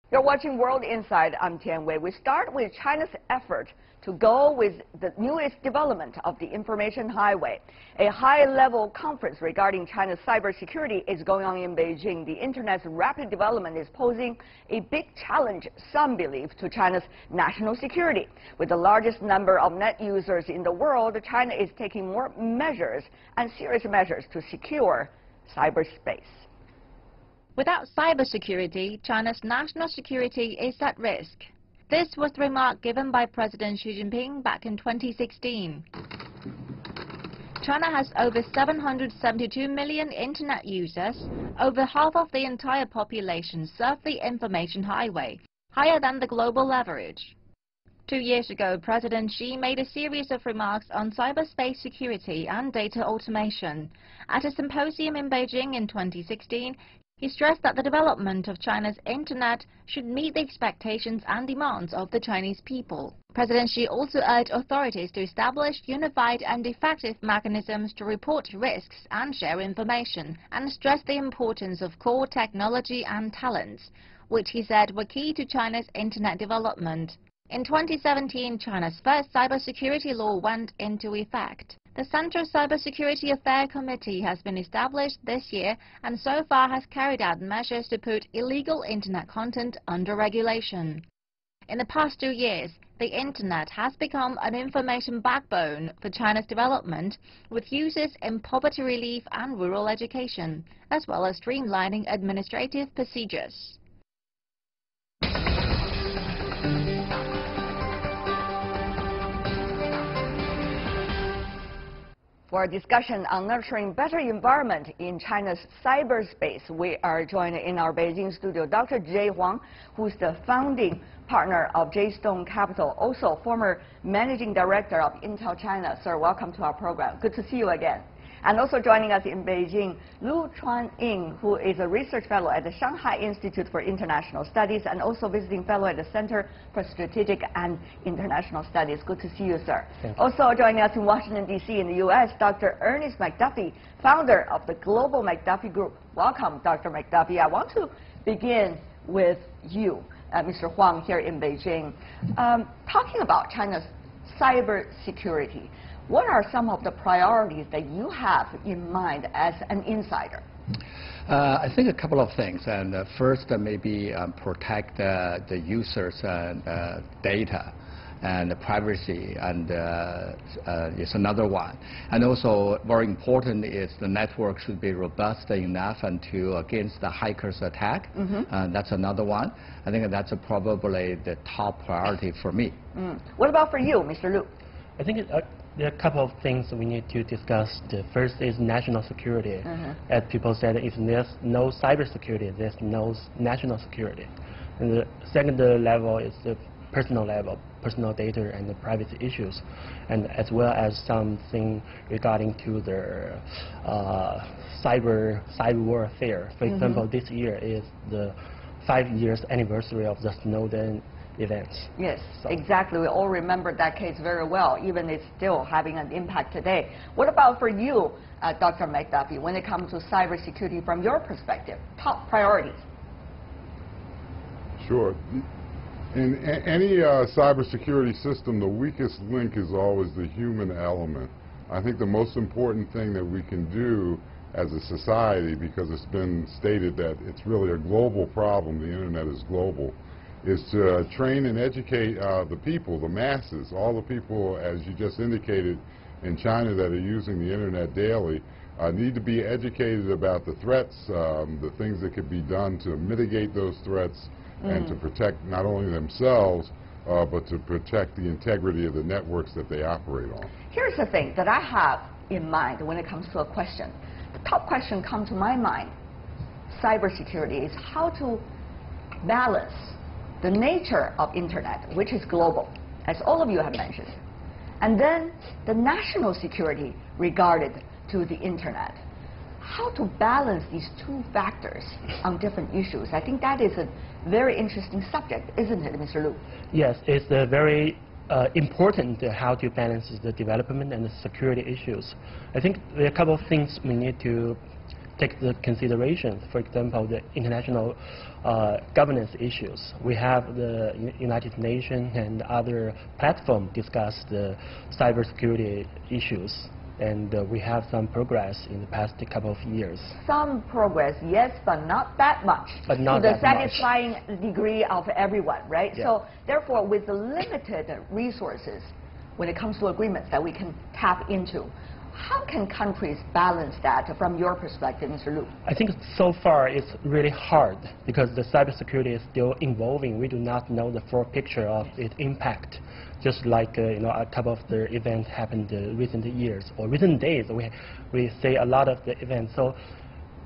You're watching World Insight. I'm Tian Wei. We start with China's effort to go with the newest development of the information highway. A high-level conference regarding China's cybersecurity is going on in Beijing. The Internet's rapid development is posing a big challenge, some believe, to China's national security. With the largest number of net users in the world, China is taking more measures and serious measures to secure cyberspace. Without cybersecurity, China's national security is at risk. This was the remark given by President Xi Jinping back in 2016. China has over 772 million Internet users. Over half of the entire population serve the information highway, higher than the global average. 2 years ago, President Xi made a series of remarks on cyberspace security and data automation. At a symposium in Beijing in 2016, he stressed that the development of China's Internet should meet the expectations and demands of the Chinese people. President Xi also urged authorities to establish unified and effective mechanisms to report risks and share information, and stressed the importance of core technology and talents, which he said were key to China's Internet development. In 2017, China's first cybersecurity law went into effect. The Central Cybersecurity Affairs Committee has been established this year and so far has carried out measures to put illegal Internet content under regulation. In the past 2 years, the Internet has become an information backbone for China's development, with uses in poverty relief and rural education, as well as streamlining administrative procedures. For a discussion on nurturing better environment in China's cyberspace, we are joined in our Beijing studio Dr. Jay Huang, who's the founding partner of J-Stone Capital, also former managing director of Intel China. Sir, welcome to our program. Good to see you again. And also joining us in Beijing, Lu Chuanying, who is a research fellow at the Shanghai Institute for International Studies and also visiting fellow at the Center for Strategic and International Studies. Good to see you, sir. Also joining us in Washington, D.C. in the U.S., Dr. Ernest McDuffie, founder of the Global McDuffie Group. Welcome, Dr. McDuffie. I want to begin with you, Mr. Huang, here in Beijing. Talking about China's cybersecurity, what are some of the priorities that you have in mind as an insider? I think a couple of things. And first, maybe protect the users' data and privacy, and is another one. And also, very important is the network should be robust enough and to against the hackers' attack. That's another one. I think that's probably the top priority for me. What about for you, Mr. Lu? I think there are a couple of things we need to discuss. The first is national security. As people said, if there's no cybersecurity, there's no national security. And the second level is the personal level, personal data and the privacy issues, and as well as something regarding to the cyber warfare. For example, this year is the 5 years anniversary of the Snowden events. Yes, so exactly. We all remember that case very well, even it's still having an impact today. What about for you, Dr. McDuffie, when it comes to cybersecurity from your perspective, top priorities? Sure. In any cybersecurity system, the weakest link is always the human element. I think the most important thing that we can do as a society, because it's been stated that it's really a global problem, the Internet is global, is to train and educate the people, the masses, all the people, as you just indicated, in China that are using the Internet daily, need to be educated about the threats, the things that could be done to mitigate those threats and to protect not only themselves, but to protect the integrity of the networks that they operate on. Here's the thing that I have in mind when it comes to a question. The top question comes to my mind, cybersecurity, is how to balance the nature of Internet, which is global, as all of you have mentioned, and then the national security regarded to the Internet. How to balance these two factors on different issues? I think that is a very interesting subject, isn't it, Mr. Lu? Yes, it's a very important how to balance the development and the security issues. I think there are a couple of things we need to take the considerations, for example, the international governance issues. We have the United Nations and other platforms discuss the cybersecurity issues, and we have some progress in the past couple of years. Some progress, yes, but not that much. But not to the that much. satisfying degree of everyone, right? Yeah. So therefore, with the limited resources, when it comes to agreements that we can tap into, how can countries balance that from your perspective, Mr. Lu? I think so far it's really hard because the cybersecurity is still evolving. We do not know the full picture of its impact. Just like a couple of the events happened recent years or recent days, we say a lot of the events. So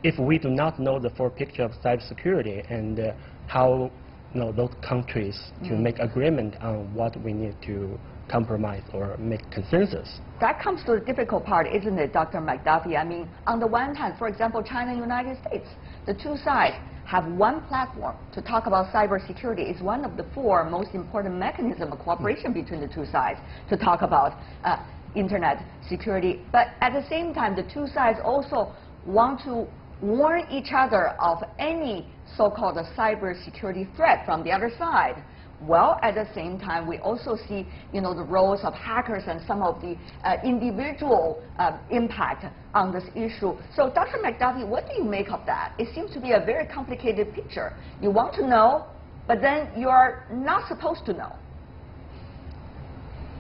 if we do not know the full picture of cybersecurity and how those countries to make agreement on what we need to compromise or make consensus. That comes to the difficult part, isn't it, Dr. McDuffie? I mean, on the one hand, for example, China and United States, the two sides have one platform to talk about cybersecurity. It's one of the four most important mechanisms of cooperation between the two sides to talk about internet security. But at the same time, the two sides also want to warn each other of any so-called cybersecurity threat from the other side. Well, at the same time, we also see, the roles of hackers and some of the individual impact on this issue. So, Dr. McDuffie, what do you make of that? It seems to be a very complicated picture. You want to know, but then you are not supposed to know.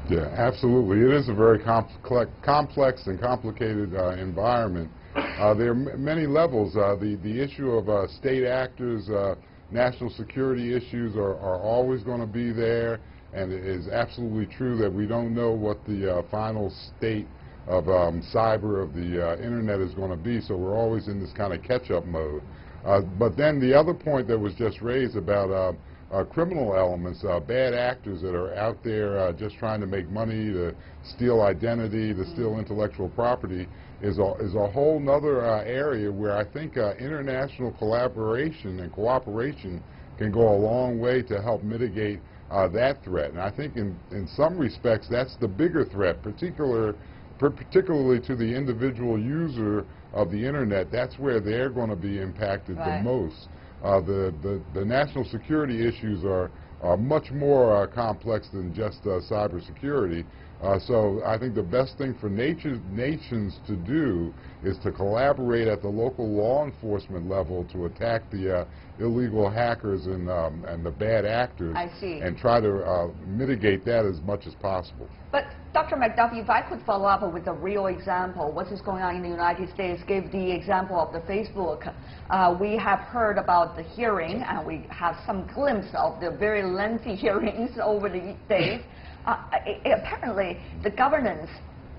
Yeah, absolutely. It is a very complex and complicated environment. There are many levels. The issue of state actors, national security issues are always going to be there, and it is absolutely true that we don't know what the final state of cyber, of the internet is going to be, so we're always in this kind of catch-up mode. But then the other point that was just raised about criminal elements, bad actors that are out there just trying to make money, to steal identity, to steal intellectual property, is a whole nother area where I think international collaboration and cooperation can go a long way to help mitigate that threat. And I think in some respects that's the bigger threat, particularly to the individual user of the internet. That's where they're going to be impacted the most. The national security issues are much more complex than just cybersecurity. So I think the best thing for nations to do is to collaborate at the local law enforcement level to attack the illegal hackers and the bad actors, and try to mitigate that as much as possible. But Dr. McDuffie, if I could follow up with a real example, what is going on in the United States, give the example of the Facebook. We have heard about the hearing, and we have some glimpse of the very lengthy hearings over the days. Apparently, the governance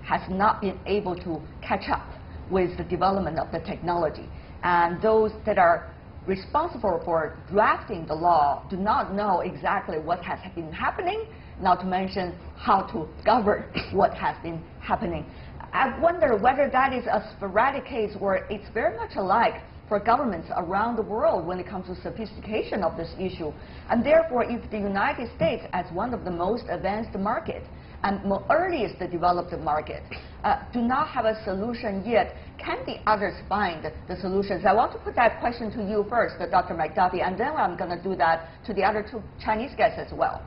has not been able to catch up with the development of the technology. And those that are responsible for drafting the law do not know exactly what has been happening, not to mention how to govern what has been happening. I wonder whether that is a sporadic case or it's very much alike for governments around the world when it comes to sophistication of this issue. And therefore, if the United States, as one of the most advanced markets and earliest developed market, do not have a solution yet, can the others find the solutions? I want to put that question to you first, Dr. McDuffie, and then I'm going to do that to the other two Chinese guests as well.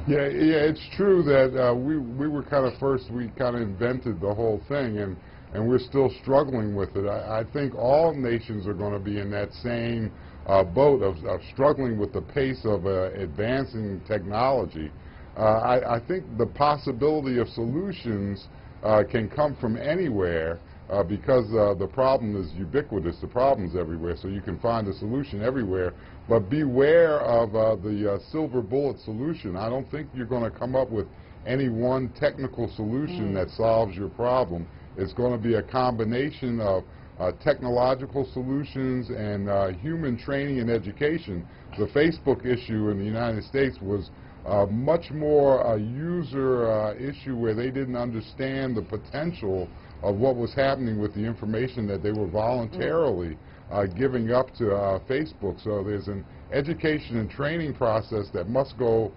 Yeah, it's true that we were kind of first, we kind of invented the whole thing, and we're still struggling with it. I think all nations are going to be in that same boat of struggling with the pace of advancing technology. I think the possibility of solutions can come from anywhere because the problem is ubiquitous, the problem's everywhere, so you can find a solution everywhere. But beware of the silver bullet solution. I don't think you're going to come up with any one technical solution that solves your problem. It's going to be a combination of technological solutions and human training and education. The Facebook issue in the United States was much more a user issue where they didn't understand the potential of what was happening with the information that they were voluntarily giving up to Facebook. So there's an education and training process that must go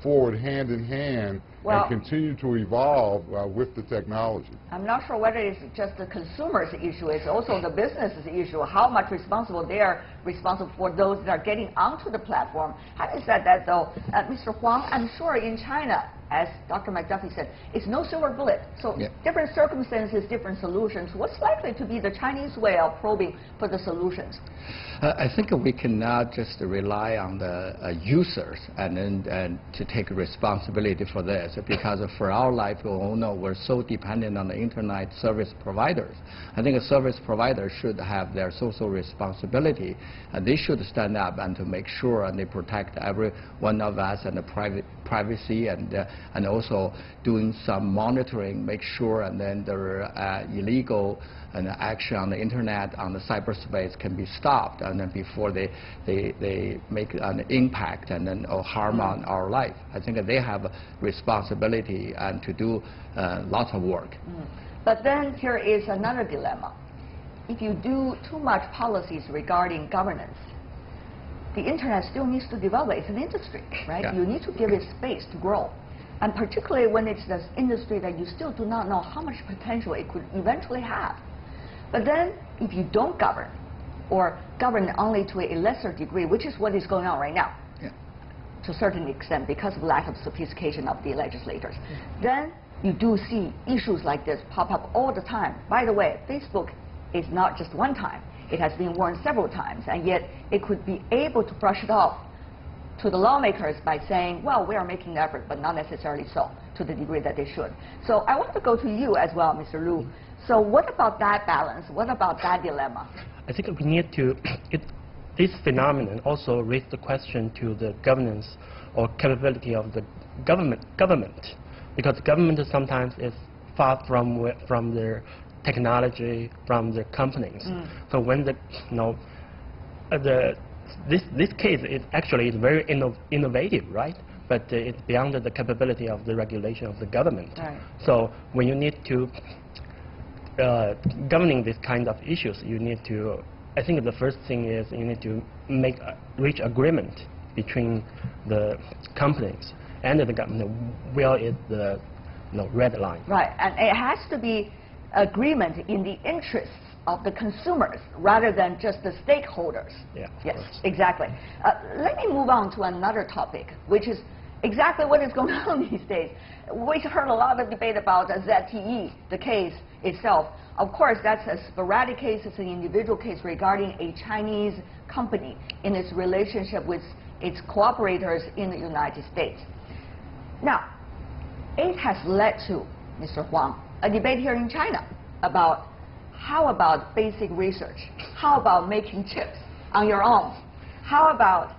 forward hand in hand and continue to evolve with the technology. I'm not sure whether it's just the consumer's issue, it's also the business's issue, how much responsible they are responsible for those that are getting onto the platform. Having said that, though, Mr. Huang, I'm sure in China, as Dr. McDuffie said, it's no silver bullet. So different circumstances, different solutions. What's likely to be the Chinese way of probing for the solutions? I think we cannot just rely on the users and to take responsibility for this, because for our life, we all know we're so dependent on the internet service providers. I think a service provider should have their social responsibility, and they should stand up and to make sure and they protect every one of us and the privacy and also doing some monitoring, make sure and then there are illegal and action on the internet, on the cyberspace can be stopped, and then before they make an impact and then or harm on our life. I think that they have a responsibility and to do lots of work. But then here is another dilemma. If you do too much policies regarding governance, the internet still needs to develop. It's an industry, right? You need to give it space to grow. And particularly when it's this industry that you still do not know how much potential it could eventually have. But then, if you don't govern, or govern only to a lesser degree, which is what is going on right now, to a certain extent, because of lack of sophistication of the legislators, then you do see issues like this pop up all the time. By the way, Facebook is not just one time. It has been warned several times, and yet it could be able to brush it off to the lawmakers by saying, well, we are making an effort, but not necessarily so, to the degree that they should. So I want to go to you as well, Mr. Lu. So what about that balance? What about that dilemma? I think we need to, this phenomenon also raised the question to the governance or capability of the government, because government sometimes is far from their technology, from their companies. So when this case is actually very innovative, right? But it's beyond the capability of the regulation of the government. So when you need to governing this kind of issues, you need to, I think the first thing is you need to reach agreement between the companies and the government. Where is the red line? Right, and it has to be agreement in the interests of the consumers rather than just the stakeholders. Yes, exactly. Let me move on to another topic, which is exactly what is going on these days. We heard a lot of debate about ZTE, the case itself. Of course, that's a sporadic case. It's an individual case regarding a Chinese company in its relationship with its cooperators in the United States. Now, it has led to, Mr. Huang, a debate here in China about how about basic research? How about making chips on your own? How about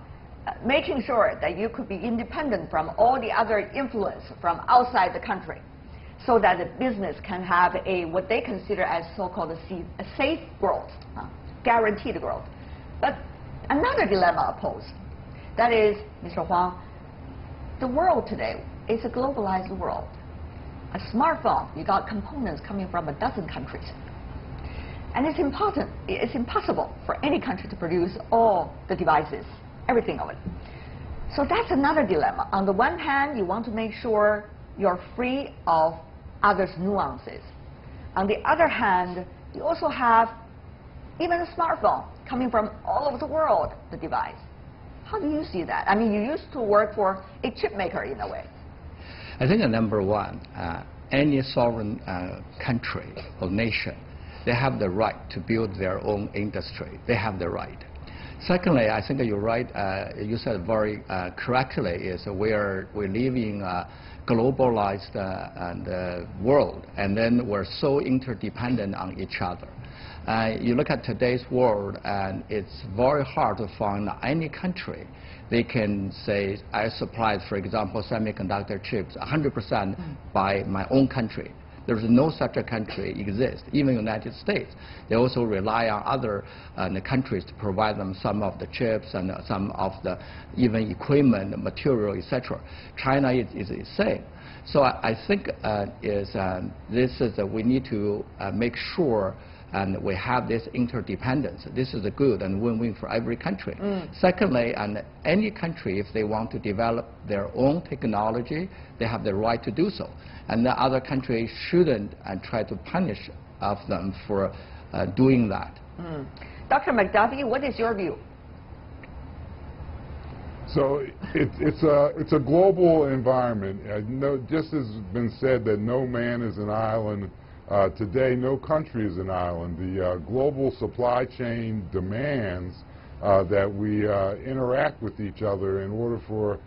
making sure that you could be independent from all the other influence from outside the country, so that the business can have a what they consider as so-called a safe growth, guaranteed growth. But another dilemma posed, that is, Mr. Huang, the world today is a globalized world. A smartphone, you got components coming from a dozen countries. And it's impossible for any country to produce all the devices, everything of it. So that's another dilemma. On the one hand, you want to make sure you're free of others' nuances. On the other hand, you also have even a smartphone coming from all over the world, the device. How do you see that? I mean, you used to work for a chip maker in a way. I think number one, any sovereign country or nation, they have the right to build their own industry. They have the right. Secondly, I think you're right. You said very correctly. Is we're living a globalized world, and then we're so interdependent on each other. You look at today's world, and it's very hard to find any country they can say, I supplied, for example, semiconductor chips 100% by my own country. There's no such a country exists. Even the United States, they also rely on other countries to provide them some of the chips and some of the even equipment, material, etc. China is the same. So I think we need to make sure and we have this interdependence. This is a good and win-win for every country. Secondly, and any country, if they want to develop their own technology, they have the right to do so. And the other countries shouldn't try to punish of them for doing that. Dr. McDuffie, what is your view? So it's a global environment. Just as has been said that no man is an island, today no country is an island. The global supply chain demands that we interact with each other in order for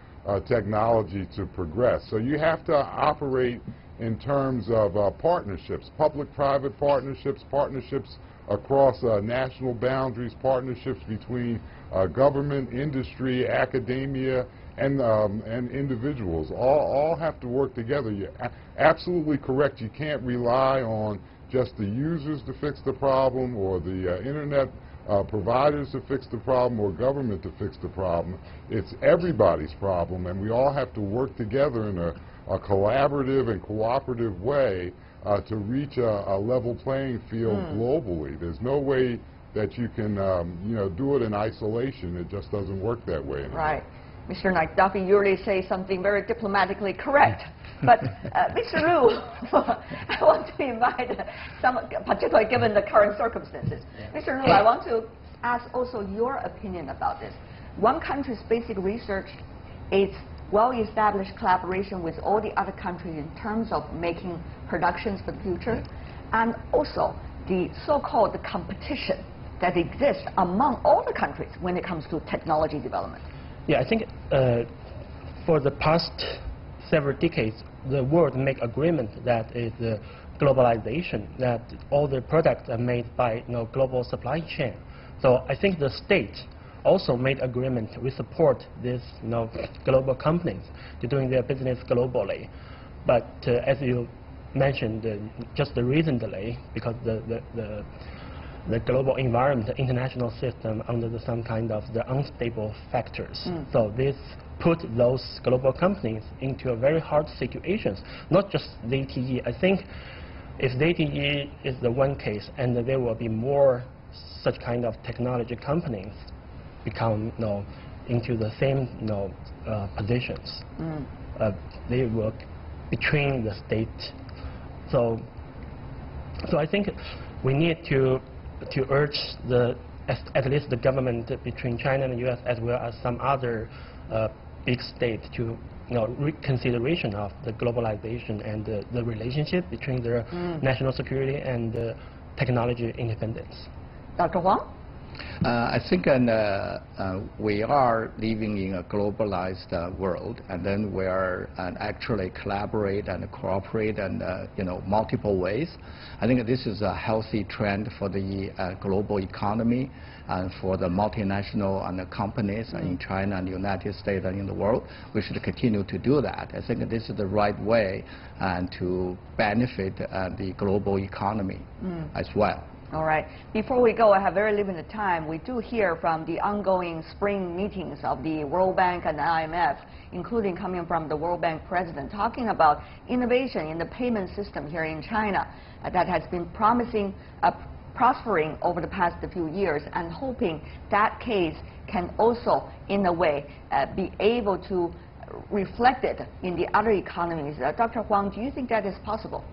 technology to progress. So you have to operate in terms of partnerships, public-private partnerships, partnerships across national boundaries, partnerships between government, industry, academia, and individuals. All have to work together. You're absolutely correct. You can't rely on just the users to fix the problem, or the internet providers to fix the problem, or government to fix the problem. It's everybody's problem, and we all have to work together in a collaborative and cooperative way to reach a level playing field globally. There's no way that you can do it in isolation. It just doesn't work that way anymore. Right. Mr. McDuffie usually say something very diplomatically correct. But Mr. Liu, I want to invite particularly given the current circumstances. Mr. Liu, I want to ask also your opinion about this. One country's basic research is well-established collaboration with all the other countries in terms of making productions for the future, and also the so-called competition that exists among all the countries when it comes to technology development. Yeah, I think for the past several decades, the world make agreement that is globalization, that all the products are made by global supply chain. So I think the state also made agreement. We support these global companies to doing their business globally. But as you mentioned, just recently, because the global environment, the international system, under some kind of the unstable factors. So this put those global companies into a very hard situations. Not just ZTE. I think if ZTE is the one case, and there will be more such kind of technology companies become into the same positions. They work between the state. So I think we need to urge at least the government between China and the U.S. as well as some other big states to reconsideration of the globalization and the relationship between their national security and technology independence. Dr. Huang? I think we are living in a globalized world, and then we are actually collaborate and cooperate and multiple ways. I think this is a healthy trend for the global economy and for the multinational and the companies in China and the United States and in the world. We should continue to do that. I think this is the right way to benefit the global economy as well. All right. Before we go, I have very limited time. We do hear from the ongoing spring meetings of the World Bank and the IMF, including coming from the World Bank president, talking about innovation in the payment system here in China that has been prospering over the past few years, and hoping that case can also, in a way, be able to reflect it in the other economies. Dr. Huang, do you think that is possible?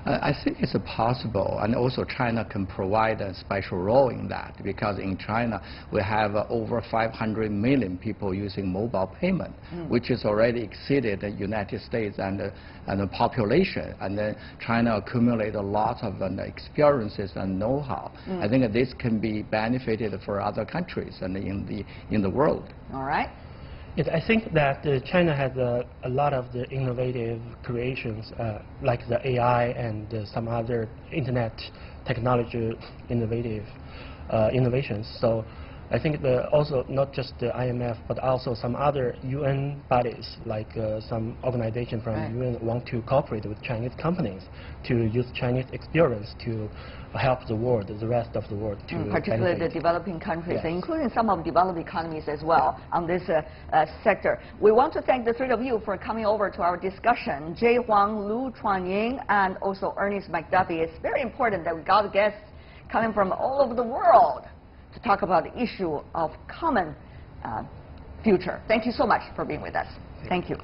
I think it's possible, and also China can provide a special role in that, because in China we have over 500 million people using mobile payment, which has already exceeded the United States and the population. And then China accumulated a lot of experiences and know-how. I think this can be benefited for other countries and in the world. All right. Yes, I think that China has a lot of the innovative creations, like the AI and some other internet technology innovations. So I think also not just the IMF, but also some other UN bodies, like some organization from UN want to cooperate with Chinese companies to use Chinese experience to help the world, the rest of the world, to particularly the developing countries, including some of the developed economies as well on this sector. We want to thank the three of you for coming over to our discussion. Jay Huang, Liu Chuanying, and also Ernest McDuffie. It's very important that we got guests coming from all over the world to talk about the issue of common future. Thank you so much for being with us. Thank you.